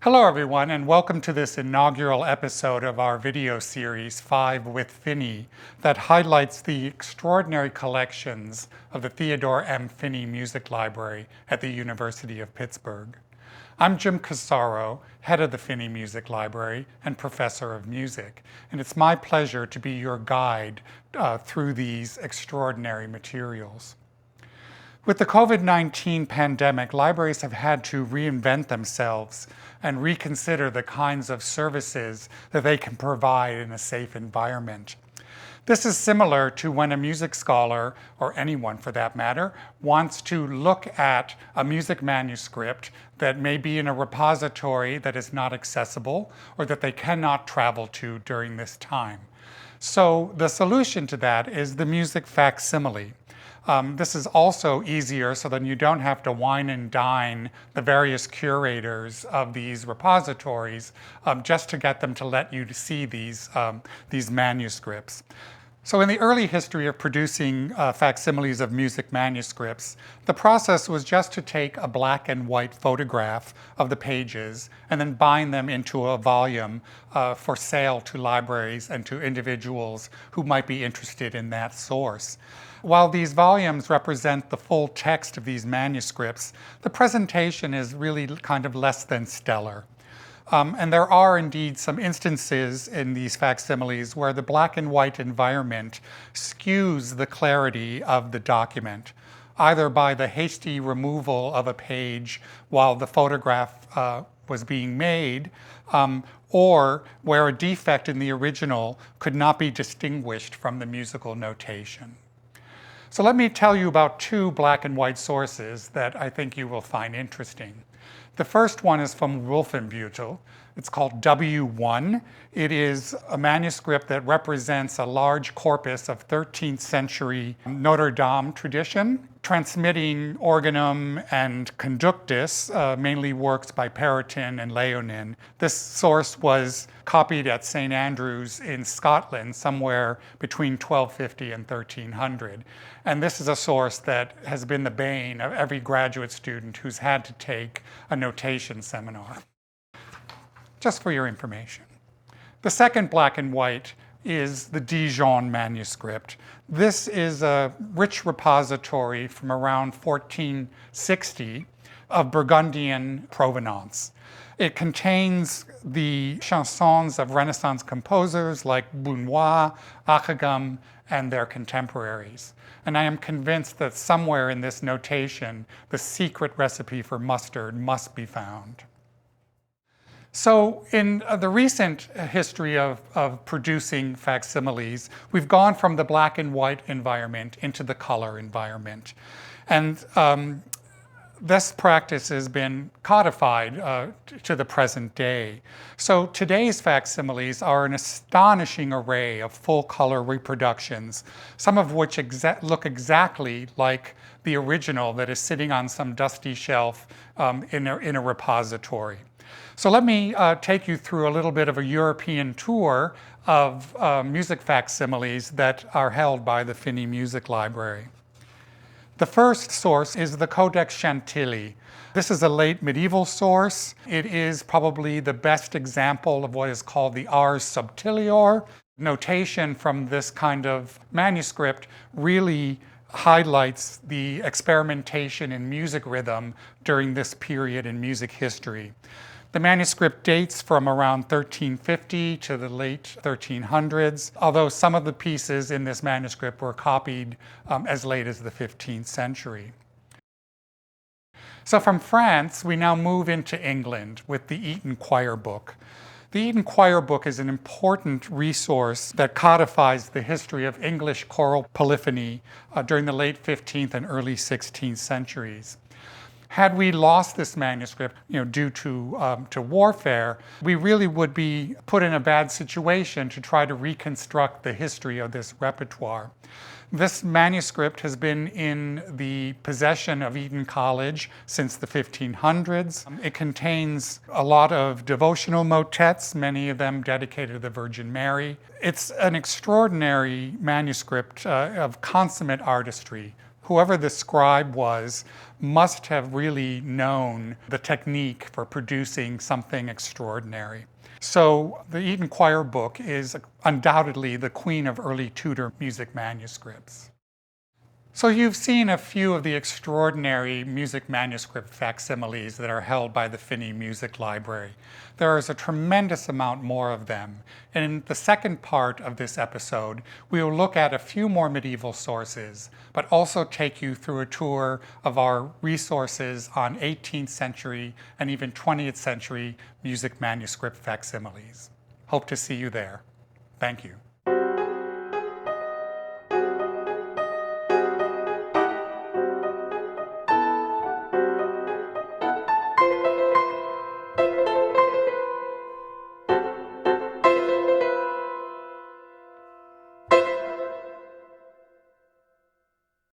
Hello everyone, and welcome to this inaugural episode of our video series 5 with Finney that highlights the extraordinary collections of the Theodore M. Finney Music Library at the University of Pittsburgh. I'm Jim Cassaro, head of the Finney Music Library and professor of music, and it's my pleasure to be your guide through these extraordinary materials. With the COVID-19 pandemic, libraries have had to reinvent themselves and reconsider the kinds of services that they can provide in a safe environment. This is similar to when a music scholar, or anyone for that matter, wants to look at a music manuscript that may be in a repository that is not accessible or that they cannot travel to during this time. So the solution to that is the music facsimile. This is also easier so that you don't have to wine and dine the various curators of these repositories just to get them to let you see these manuscripts. So in the early history of producing facsimiles of music manuscripts, the process was just to take a black and white photograph of the pages and then bind them into a volume for sale to libraries and to individuals who might be interested in that source. While these volumes represent the full text of these manuscripts, the presentation is really kind of less than stellar. And there are indeed some instances in these facsimiles where the black and white environment skews the clarity of the document, either by the hasty removal of a page while the photograph was being made, or where a defect in the original could not be distinguished from the musical notation. So let me tell you about two black and white sources that I think you will find interesting. The first one is from Wolfenbüttel. It's called W1. It is a manuscript that represents a large corpus of 13th century Notre Dame tradition, transmitting organum and conductus, mainly works by Peretin and Leonin. This source was copied at St. Andrews in Scotland somewhere between 1250 and 1300. And this is a source that has been the bane of every graduate student who's had to take a notation seminar. Just for your information. The second black and white is the Dijon manuscript. This is a rich repository from around 1460 of Burgundian provenance. It contains the chansons of Renaissance composers like Bounois, Achegam, and their contemporaries. And I am convinced that somewhere in this notation, the secret recipe for mustard must be found. So in the recent history of producing facsimiles, we've gone from the black and white environment into the color environment. And this practice has been codified to the present day. So today's facsimiles are an astonishing array of full color reproductions, some of which look exactly like the original that is sitting on some dusty shelf in a repository. So let me take you through a little bit of a European tour of music facsimiles that are held by the Finney Music Library. The first source is the Codex Chantilly. This is a late medieval source. It is probably the best example of what is called the ars subtilior. Notation from this kind of manuscript really highlights the experimentation in music rhythm during this period in music history. The manuscript dates from around 1350 to the late 1300s, although some of the pieces in this manuscript were copied as late as the 15th century. So from France, we now move into England with the Eton Choir Book. The Eton Choir Book is an important resource that codifies the history of English choral polyphony during the late 15th and early 16th centuries. Had we lost this manuscript, due to warfare, we really would be put in a bad situation to try to reconstruct the history of this repertoire. This manuscript has been in the possession of Eton College since the 1500s. It contains a lot of devotional motets, many of them dedicated to the Virgin Mary. It's an extraordinary manuscript of consummate artistry, whoever the scribe was must have really known the technique for producing something extraordinary. So the Eton Choir book is undoubtedly the queen of early Tudor music manuscripts. So you've seen a few of the extraordinary music manuscript facsimiles that are held by the Finney Music Library. There is a tremendous amount more of them. And in the second part of this episode, we will look at a few more medieval sources, but also take you through a tour of our resources on 18th century and even 20th century music manuscript facsimiles. Hope to see you there. Thank you.